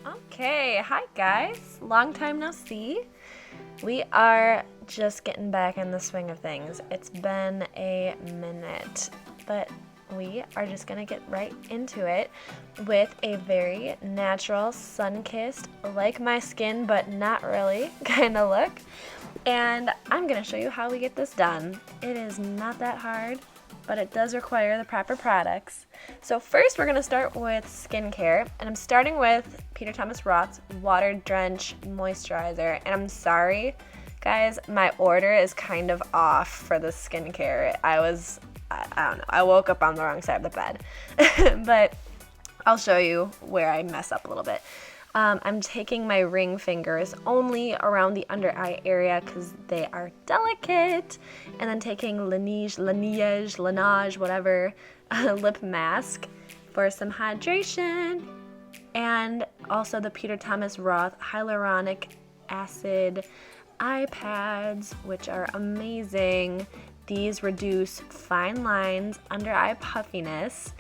Okay, hi guys. Long time no see. We are just getting back in the swing of things. It's been a minute, but we are just gonna get right into it with a very natural, sun-kissed, like my skin but not really kind of look. And I'm gonna show you how we get this done. It is not that hard, but it does require the proper products. So first we're gonna start with skincare, and I'm starting with Peter Thomas Roth's Water Drench Moisturizer. And I'm sorry, guys, my order is kind of off for the skincare. I don't know, I woke up on the wrong side of the bed. But I'll show you where I mess up a little bit. I'm taking my ring fingers only around the under eye area because they are delicate, and then taking Laneige, whatever, lip mask for some hydration, and also the Peter Thomas Roth hyaluronic acid eye pads, which are amazing. These reduce fine lines, under eye puffiness.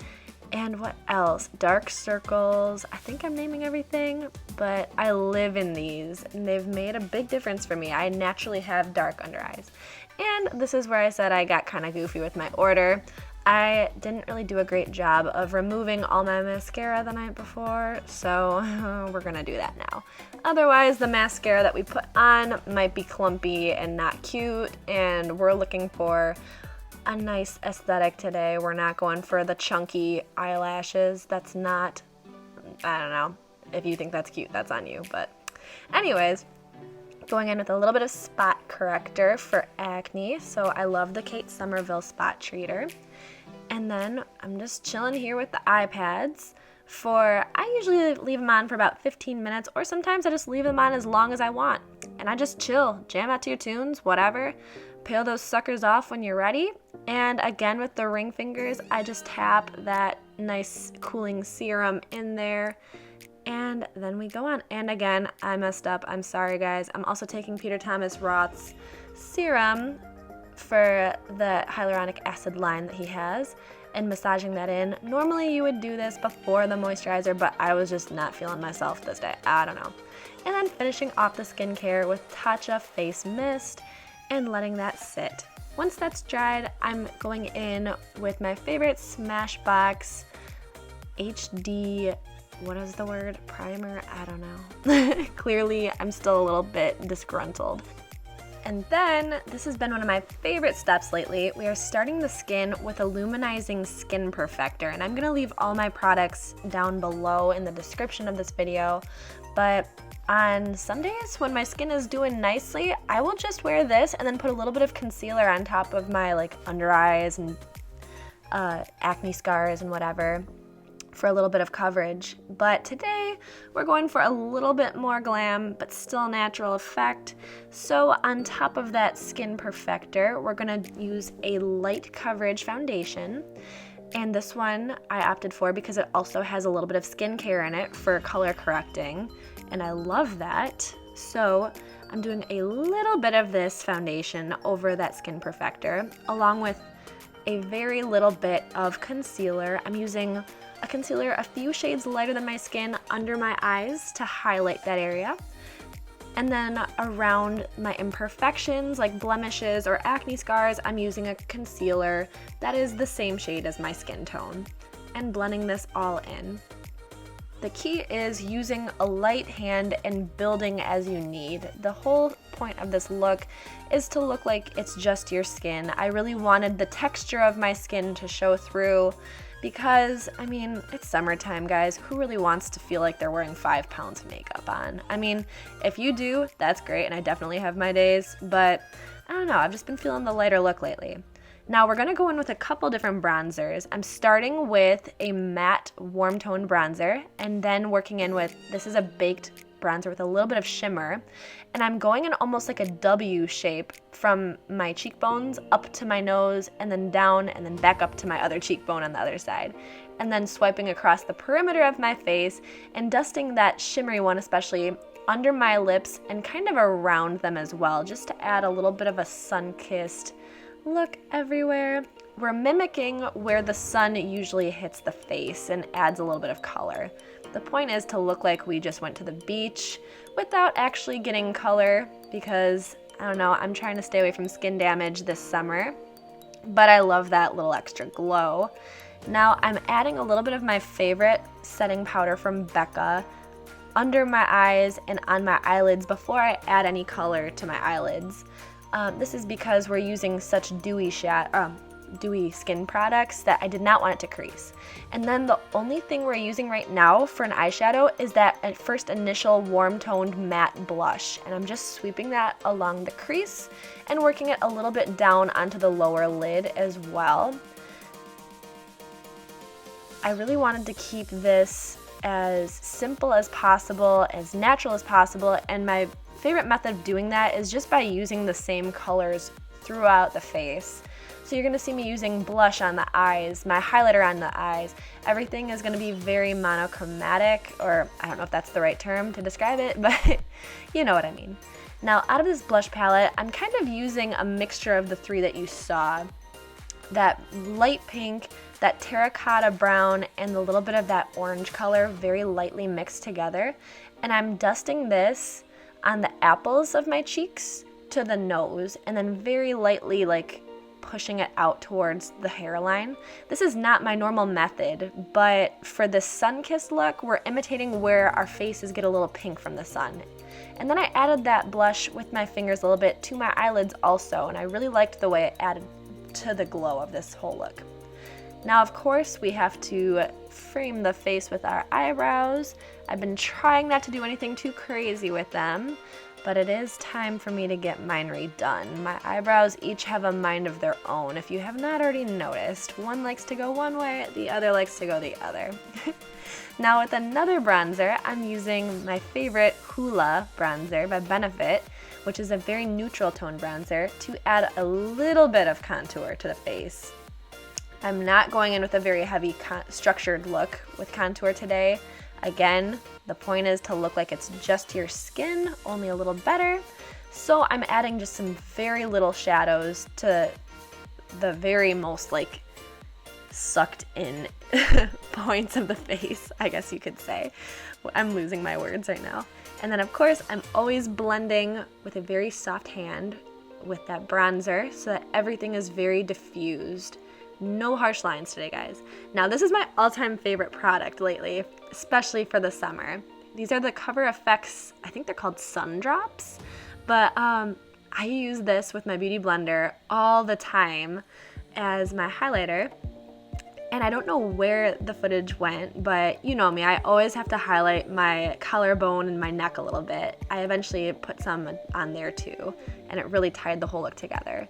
And what else? Dark circles. I think I'm naming everything, but I live in these and they've made a big difference for me. I naturally have dark under eyes. And this is where I said I got kind of goofy with my order. I didn't really do a great job of removing all my mascara the night before, so we're gonna do that now. Otherwise, the mascara that we put on might be clumpy and not cute, and we're looking for a nice aesthetic today. We're not going for the chunky eyelashes. That's not, I don't know. If you think that's cute, that's on you. But anyways, going in with a little bit of spot corrector for acne. So I love the Kate Somerville Spot Treater. And then I'm just chilling here with the eye pads I usually leave them on for about 15 minutes, or sometimes I just leave them on as long as I want. And I just chill, jam out to your tunes, whatever. Peel those suckers off when you're ready. And again, with the ring fingers, I just tap that nice cooling serum in there. And then we go on. And again, I messed up. I'm sorry, guys. I'm also taking Peter Thomas Roth's serum for the hyaluronic acid line that he has and massaging that in. Normally you would do this before the moisturizer, but I was just not feeling myself this day. I don't know. And then finishing off the skincare with Tatcha Face Mist and letting that sit. Once that's dried, I'm going in with my favorite Smashbox HD, what is the word? Primer? I don't know. Clearly, I'm still a little bit disgruntled. And then, this has been one of my favorite steps lately. We are starting the skin with a luminizing skin perfector, and I'm gonna leave all my products down below in the description of this video. But on some days when my skin is doing nicely, I will just wear this and then put a little bit of concealer on top of my under eyes and acne scars and whatever for a little bit of coverage. But today we're going for a little bit more glam but still natural effect. So on top of that skin perfector, we're gonna use a light coverage foundation. And this one I opted for because it also has a little bit of skincare in it for color correcting, and I love that. So I'm doing a little bit of this foundation over that skin perfector, along with a very little bit of concealer. I'm using a concealer a few shades lighter than my skin under my eyes to highlight that area. And then around my imperfections like blemishes or acne scars, I'm using a concealer that is the same shade as my skin tone and blending this all in. The key is using a light hand and building as you need. The whole point of this look is to look like it's just your skin. I really wanted the texture of my skin to show through because, I mean, it's summertime, guys. Who really wants to feel like they're wearing 5 pounds of makeup on? I mean, if you do, that's great, and I definitely have my days, but I don't know, I've just been feeling the lighter look lately. Now we're gonna go in with a couple different bronzers. I'm starting with a matte warm tone bronzer and then working in with, this is a baked bronzer with a little bit of shimmer. And I'm going in almost like a W shape from my cheekbones up to my nose and then down and then back up to my other cheekbone on the other side. And then swiping across the perimeter of my face and dusting that shimmery one especially under my lips and kind of around them as well, just to add a little bit of a sun-kissed look everywhere. We're mimicking where the sun usually hits the face and adds a little bit of color. The point is to look like we just went to the beach without actually getting color because, I don't know, I'm trying to stay away from skin damage this summer, but I love that little extra glow. Now I'm adding a little bit of my favorite setting powder from Becca under my eyes and on my eyelids before I add any color to my eyelids. This is because we're using such dewy skin products that I did not want it to crease. And then the only thing we're using right now for an eyeshadow is that first initial warm toned matte blush, and I'm just sweeping that along the crease and working it a little bit down onto the lower lid as well. I really wanted to keep this as simple as possible, as natural as possible, and my favorite method of doing that is just by using the same colors throughout the face. So you're gonna see me using blush on the eyes, my highlighter on the eyes. Everything is gonna be very monochromatic, or I don't know if that's the right term to describe it, but you know what I mean. Now out of this blush palette, I'm kind of using a mixture of the three that you saw. That light pink, that terracotta brown, and a little bit of that orange color very lightly mixed together. And I'm dusting this on the apples of my cheeks to the nose, and then very lightly like pushing it out towards the hairline. This is not my normal method, but for this sun-kissed look, we're imitating where our faces get a little pink from the sun. And then I added that blush with my fingers a little bit to my eyelids also, and I really liked the way it added to the glow of this whole look. Now, of course, we have to frame the face with our eyebrows. I've been trying not to do anything too crazy with them, but it is time for me to get mine redone. My eyebrows each have a mind of their own. If you have not already noticed, one likes to go one way, the other likes to go the other. Now with another bronzer, I'm using my favorite Hoola bronzer by Benefit, which is a very neutral tone bronzer, to add a little bit of contour to the face. I'm not going in with a very heavy structured look with contour today. Again, the point is to look like it's just your skin, only a little better. So I'm adding just some very little shadows to the very most like sucked in points of the face, I guess you could say. I'm losing my words right now. And then of course, I'm always blending with a very soft hand with that bronzer so that everything is very diffused. No harsh lines today, guys. Now, this is my all-time favorite product lately, especially for the summer. These are the Cover FX, I think they're called Sun Drops, but I use this with my Beauty Blender all the time as my highlighter. And I don't know where the footage went, but you know me, I always have to highlight my collarbone and my neck a little bit. I eventually put some on there too, and it really tied the whole look together.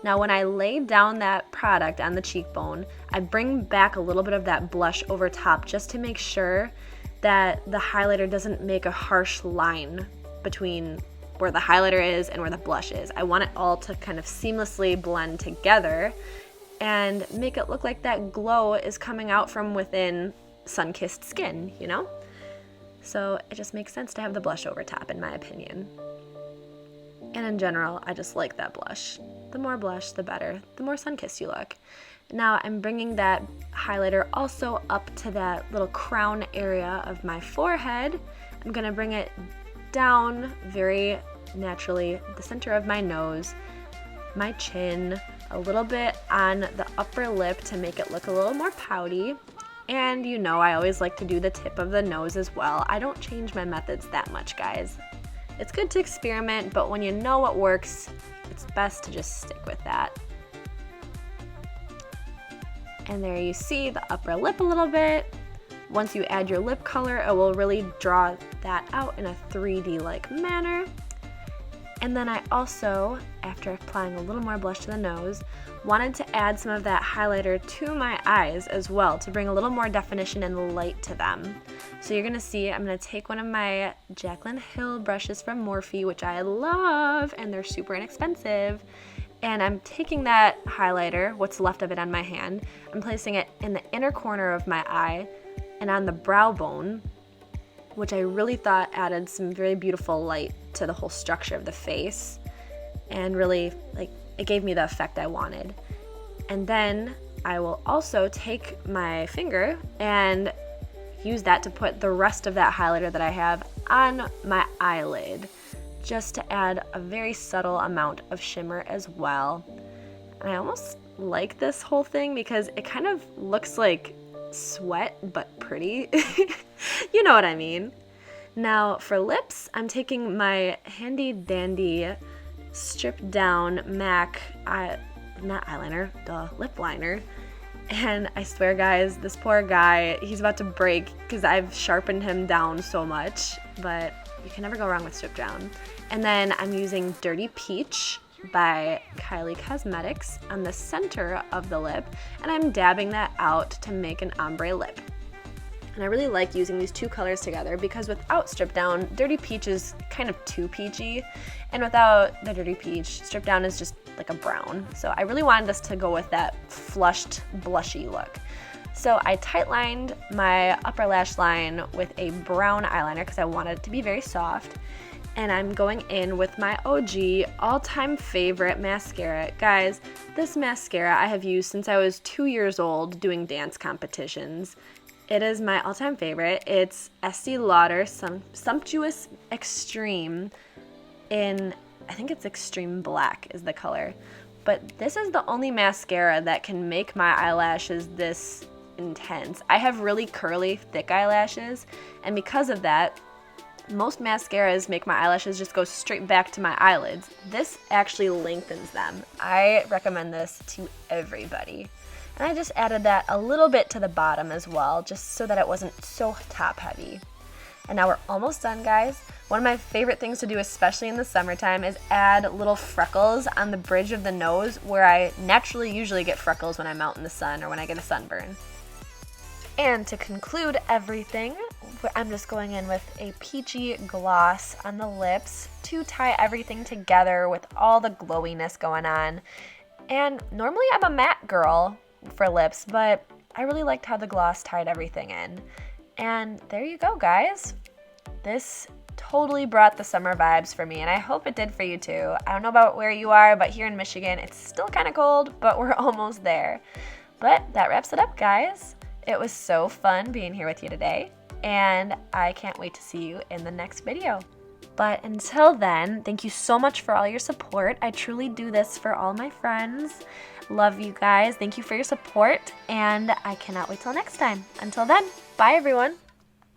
Now when I lay down that product on the cheekbone, I bring back a little bit of that blush over top just to make sure that the highlighter doesn't make a harsh line between where the highlighter is and where the blush is. I want it all to kind of seamlessly blend together and make it look like that glow is coming out from within sun-kissed skin, you know? So it just makes sense to have the blush over top, in my opinion. And in general, I just like that blush. The more blush, the better. The more sun-kissed you look. Now I'm bringing that highlighter also up to that little crown area of my forehead. I'm gonna bring it down very naturally, the center of my nose, my chin, a little bit on the upper lip to make it look a little more pouty. And you know, I always like to do the tip of the nose as well. I don't change my methods that much, guys. It's good to experiment, but when you know what works, it's best to just stick with that. And there you see the upper lip a little bit. Once you add your lip color, it will really draw that out in a 3D-like manner. And then I also, after applying a little more blush to the nose, wanted to add some of that highlighter to my eyes as well to bring a little more definition and light to them. So you're gonna see, I'm gonna take one of my Jaclyn Hill brushes from Morphe, which I love, and they're super inexpensive. And I'm taking that highlighter, what's left of it on my hand, I'm placing it in the inner corner of my eye and on the brow bone, which I really thought added some very beautiful light to the whole structure of the face, and really, like, it gave me the effect I wanted. And then I will also take my finger and use that to put the rest of that highlighter that I have on my eyelid, just to add a very subtle amount of shimmer as well. And I almost like this whole thing because it kind of looks like sweat but pretty. You know what I mean. Now for lips, I'm taking my handy dandy stripped down MAC lip liner. And I swear guys, this poor guy, he's about to break because I've sharpened him down so much, but you can never go wrong with stripped down. And then I'm using Dirty Peach by Kylie Cosmetics on the center of the lip, and I'm dabbing that out to make an ombre lip. And I really like using these two colors together because without Stripped Down, Dirty Peach is kind of too peachy, and without the Dirty Peach, Stripped Down is just like a brown. So I really wanted us to go with that flushed, blushy look. So I tight-lined my upper lash line with a brown eyeliner because I wanted it to be very soft. And I'm going in with my OG all-time favorite mascara. Guys, this mascara I have used since I was 2 years old doing dance competitions. It is my all-time favorite. It's Estee Lauder Sumptuous Extreme in, I think it's Extreme Black is the color. But this is the only mascara that can make my eyelashes this intense. I have really curly, thick eyelashes, and because of that, most mascaras make my eyelashes just go straight back to my eyelids. This actually lengthens them. I recommend this to everybody. And I just added that a little bit to the bottom as well, just so that it wasn't so top heavy. And now we're almost done, guys. One of my favorite things to do, especially in the summertime, is add little freckles on the bridge of the nose where I naturally usually get freckles when I'm out in the sun or when I get a sunburn. And to conclude everything, I'm just going in with a peachy gloss on the lips to tie everything together with all the glowiness going on. And normally I'm a matte girl for lips, but I really liked how the gloss tied everything in. And there you go, guys. This totally brought the summer vibes for me, and I hope it did for you too. I don't know about where you are, but here in Michigan, it's still kind of cold, but we're almost there. But that wraps it up, guys. It was so fun being here with you today, and I can't wait to see you in the next video. But until then, thank you so much for all your support. I truly do this for all my friends. Love you guys. Thank you for your support, and I cannot wait till next time. Until then, bye everyone.